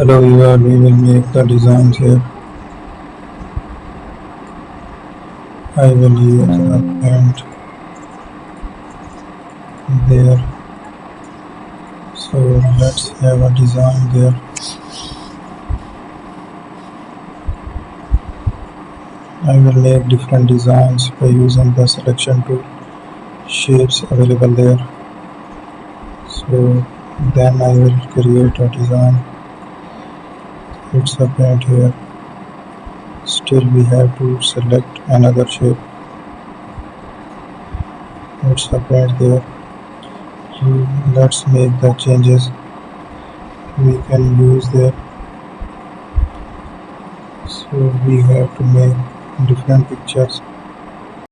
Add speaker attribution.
Speaker 1: Hello viewer, we will make the designs here. I will use a paint there. So let's have a design there. I will make different designs by using the selection tool, shapes available there. So then I will create a design. It's a paint here. Still we have to select another shape. It's a paint there. Let's make the changes we can use there. So we have to make different pictures.